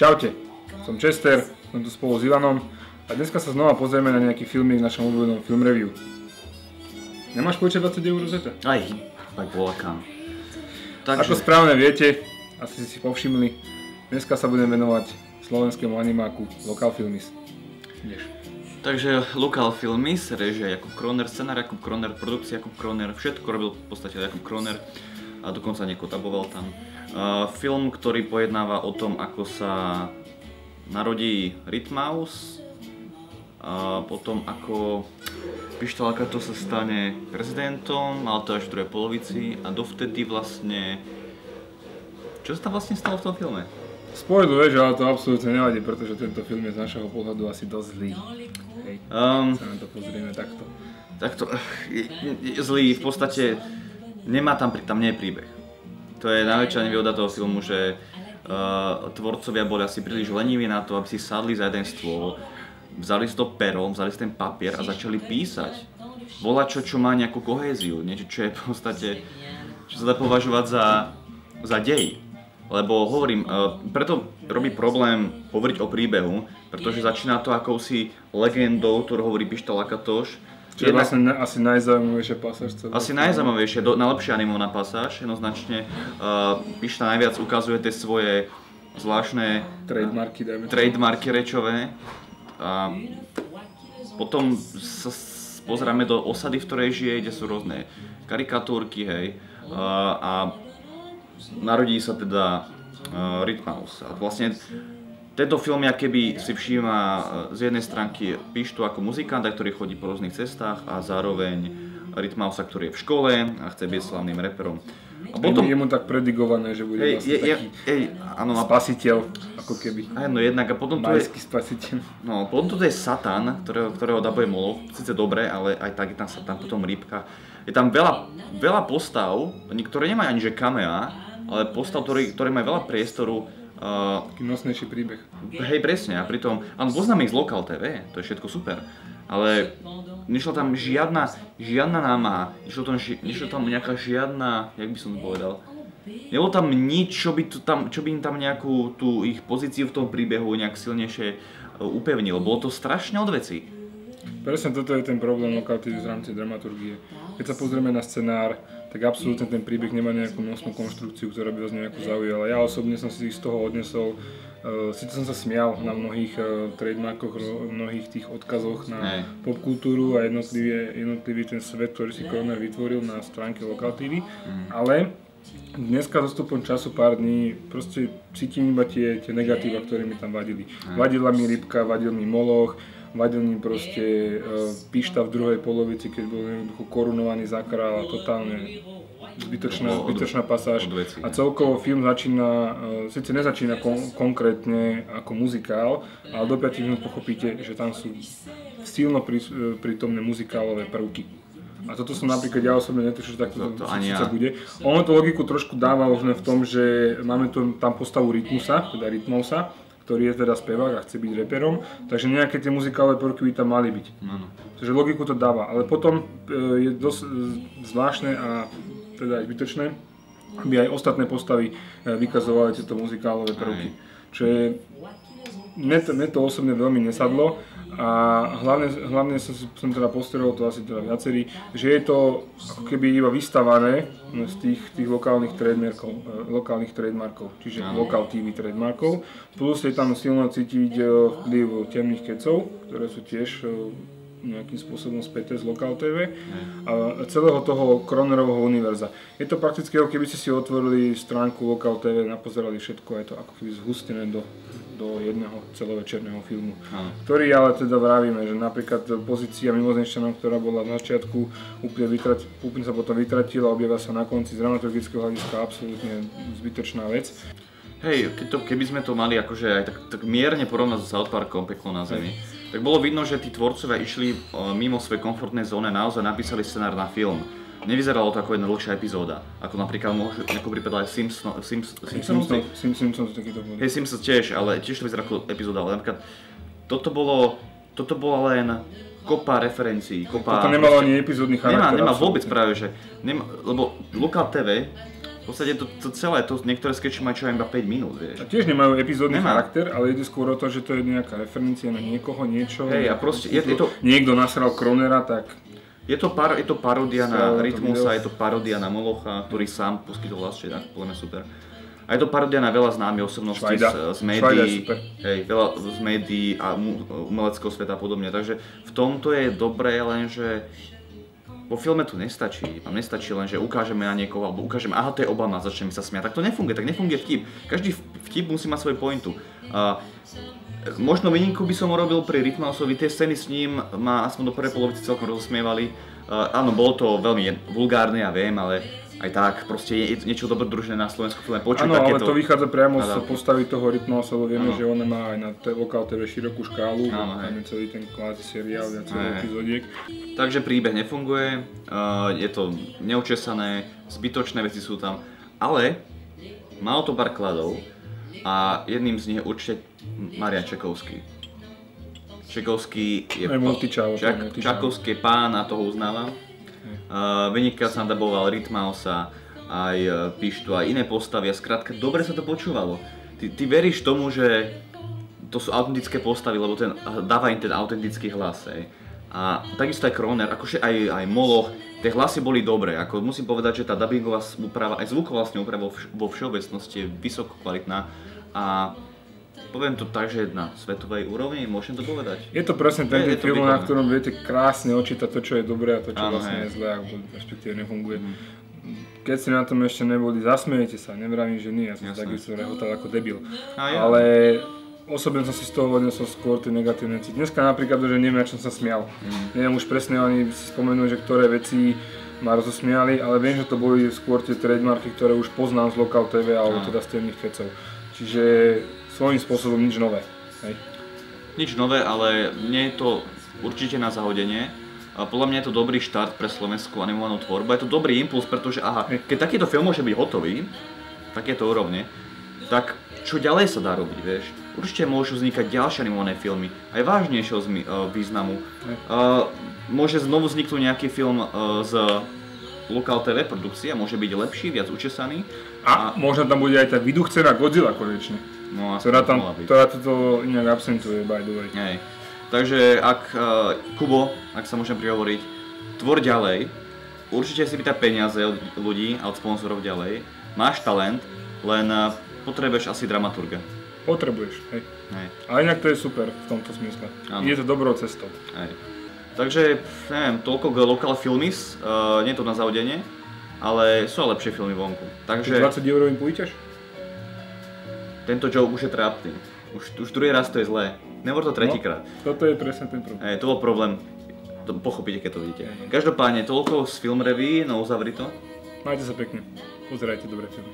Čaute, som Chester, som tu spolu s Ivanom a dneska sa znova pozrieme na nejaký filmik v našom obľúbenom film review. Nemáš počítať 20 eur zeta? Aj, tak volakám. Ako správne viete, asi si povšimli, dneska sa budem venovať slovenskému animáku Local Filmis. Ideš. Takže Local Filmis, režia Jakub Kroner, scenár Jakub Kroner, produkcia Jakub Kroner, všetko robil v podstate Jakub Kroner a dokonca nekotaboval tam. Film, ktorý pojednáva o tom, ako sa narodí Rytmaus, potom ako Pištoľ Lakato sa stane prezidentom, ale to až v druhej polovici a dovtedy vlastne... Čo sa tam vlastne stalo v tom filme? Spoilu, vieš, ale to absolútne nevadí, pretože tento film je z našeho pohľadu asi dosť zlý. Hej, sa na to pozrieme takto. Takto, je zlý, v podstate tam nie je príbeh. To je najväčšia nevýhoda toho filmu, že tvorcovia boli asi príliš leniví na to, aby si sadli za jeden stôl, vzali si to pero, vzali si ten papier a začali písať. Volačo, čo má nejakú kohéziu, niečo, čo je v podstate, čo sa dá považovať za dej. Lebo hovorím, preto robí problém hovoriť o príbehu, pretože začína to akousi legendou, ktorú hovorí Pištoľ Lakatoš. Čo je vlastne asi najzaujímavejšia pasáž celé. Asi najzaujímavejšia, najlepšia animovaná pasáž, jednoznačne. Pišta najviac ukazuje tie svoje zvláštne trademarky rečové. Potom sa pozeráme do osady, v ktorej žije, kde sú rôzne karikatúrky, hej. A narodí sa teda Rytmaus. A vlastne tento film, keby si všíma z jednej stránky Pištu ako muzikanta, ktorý chodí po rôznych cestách a zároveň Rytmausa, ktorý je v škole a chce byť slavným reperom. A potom je mu tak predigované, že bude vlastne taký spasiteľ, ako keby. Áno, jednak a potom majský spasiteľ. No, potom tu je Satan, ktorého dabuje Moloch, síce dobre, ale aj tak je tam Satan, potom Rýbka. Je tam veľa postav, ktoré nemajú ani že kamea, ale postav, ktoré majú veľa priestoru. Taký nosnejší príbeh. Hej, presne, a pritom, áno, poznáme ich z Local TV, to je všetko super, ale nešla tam žiadna námaha, nešla tam nejaká žiadna, jak by som to povedal, nebolo tam nič, čo by im tam nejakú tú ich pozíciu v tom príbehu nejak silnejšie upevnilo, bolo to strašne od vecí. Presne toto je ten problém Local TV v rámci dramaturgie. Keď sa pozrieme na scenár, tak absolútne ten príbeh nemá nejakú nosnú konštrukciu, ktorá by vás nejako zaujala. Ja osobne som si z toho odnesol, síce som sa smial na mnohých trademarkoch, mnohých tých odkazoch na popkultúru a jednotlivý ten svet, ktorý si Kroner vytvoril na stránke Local TV, ale dneska dostupom času pár dní proste cítim iba tie negatíva, ktoré mi tam vadili. Vadila mi Rybka, vadil mi Moloch, vadil mi proste Pišta v druhej polovici, keď bol jednoducho korunovaný za kráľa, totálne zbytočná pasáž. A celkovo film začína, síce nezačína konkrétne ako muzikál, ale do 5 minút pochopíte, že tam sú silno prítomné muzikálové prvky. A toto som napríklad ja osobne netušil, že takto to síce bude. Ono to logiku trošku dáva už v tom, že máme tam postavu Rytmusa, teda Rytmausa, ktorý je teda spevák a chce byť reperom, takže nejaké tie muzikálne prvky by tam mali byť. Takže logiku to dáva, ale potom je dosť zvláštne a teda aj zbytočné, aby aj ostatné postavy vykazovali tieto muzikálne prvky. Čo je, mne to osobne veľmi nesadlo a hlavne som teda postrehol, to asi teda viacerí, že je to ako keby iba vystavané z tých lokálnych trademarkov, čiže Local TV trademarkov, plus je tam silno cítiť vplyv Temných kecov, ktoré sú tiež nejakým spôsobom späté z Local TV a celého toho Kronerovho univerza. Je to prakticky, ako keby ste si otvorili stránku Local TV, napozerali všetko, je to ako keby zhustené do jedného celovečerného filmu, ktorý ale teda vravíme, že napríklad pozícia mimozemšťanov, ktorá bola na začiatku úplne sa potom vytratila, objavila sa na konci z dramaturgického hľadiska absolútne zbytočná vec. Hej, keby sme to mali akože aj tak mierne porovnať so South Parkom Peklo na zemi, tak bolo vidno, že tí tvorcovia išli mimo svojej komfortnej zóny, naozaj napísali scenár na film. Nevyzeralo to ako jedna dlhšia epizóda, ako napríklad ako prípadal aj Simpsons takýto boli. Hej, Simpsons tiež, ale tiež to vyzerá ako epizóda, ale napríklad toto bolo len kopa referencií, kopa... Toto nemalo ani epizódny charakter. Nemá vôbec práve, že... lebo Local TV V podstate to celé, niektoré skeče majú čo iba 5 minút, vieš. A tiež nemajú epizódny charakter, ale ide skôr o to, že to je nejaká referencia na niekoho, niečo. Hej, a proste je to... Niekto nasral Kronera, tak... Je to paródia na Rytmusa, je to paródia na Molocha, ktorý sám poskytol hlas, čo je podľa mňa super. A je to paródia na veľa známych osobností z médií, veľa z médií a umeleckého sveta a podobne. Takže v tomto je dobré, lenže vo filme to nestačí. Vám nestačí len, že ukážeme na niekoho, alebo ukážeme, aha, to je Obama, začneme sa smiať. Tak to nefunguje, vtip. Každý vtip musí mať svoju pointu. Možno výnimku by som urobil pri Ritmausovi, tie scény s ním ma aspoň do prvej polovici celkom rozosmievali. Áno, bolo to veľmi vulgárne, ja viem, ale aj tak, proste je niečo dobrodružné na slovenskom filme počuť takéto. Áno, ale to vychádza priamo z postavy toho Ritmausa, lebo vieme, že ona má aj na Lokal TV širokú škálu, tam je celý ten kvázi seriál, viacero epizódiek. Takže príbeh nefunguje, je to neučesané, zbytočné veci sú tam, ale malo to pár kladov a jedným z nich je určite Marian Čakovský. Čakovský je Čakovský pán a toho uznávam. Vynikajúco sa daboval Ritmausa, aj Pištu, aj iné postavy a skrátka dobre sa to počúvalo. Ty veríš tomu, že to sú autentické postavy, lebo dáva im ten autentický hlas. A takisto aj Kroner, akože aj Moloch, tie hlasy boli dobré. Ako musím povedať, že tá dubbingová úprava, aj zvuková úprava vo všeobecnosti je vysoko kvalitná. A poviem to tak, že na svetovej úrovni, môžem to povedať. Je to presne ten film, na ktorom viete krásne očítať to, čo je dobré a to, čo vlastne je zlé, alebo respektíve nefunguje. Keď ste na tom ešte neboli, zasmejete sa, nevravím, že nie, ja som takisto rehotal ako debil. Ale osobne som si z toho odnesol skôr tie negatívne city. Dneska napríklad, že neviem, na čom sa smial. Neviem už presne ani si spomenúť, že ktoré veci ma rozosmiali, ale viem, že to boli skôr tie trademarky, ktoré už poznám z Lokal TV alebo teda z temných kecov. Čiže svojím spôsobom nič nové. Hej. Nič nové, ale nie je to určite na zahodenie. Podľa mňa je to dobrý štart pre slovenskú animovanú tvorbu. Je to dobrý impuls, pretože keď takýto film môže byť hotový, takéto úrovne, tak čo ďalej sa dá robiť, vieš? Určite môžu vznikať ďalšie animované filmy, aj vážnejšieho významu. Môže znovu vzniknúť nejaký film z Lokal TV produkcie, môže byť lepší, viac učesaný. A možno tam bude aj tá vyduchcená Godzilla konečne. No, ktorá toto inak absentuje, by the way. Hej. Takže Kubo, ak sa môžem prihovoriť, tvor ďalej, určite si pýta peniaze od ľudí a od sponzorov ďalej, máš talent, len potrebuješ asi dramaturga. Potrebuješ, hej. Ale inak to je super v tomto smysle. Ano. Je to dobrou cestou. Hej. Takže, neviem, toľko k Lokal Filmis, nie je to na zahodenie, ale sú aj lepšie filmy vonku. Takže 20 € im pôjdeš? Tento joke už je trápny. Už druhý raz to je zlé. Nebol to tretíkrát. Toto je presne ten problém. To bol problém. To pochopíte, keď to vidíte. Každopádne toľko z Film Review, no uzavri to. Majte sa pekne. Pozerajte dobré filmy.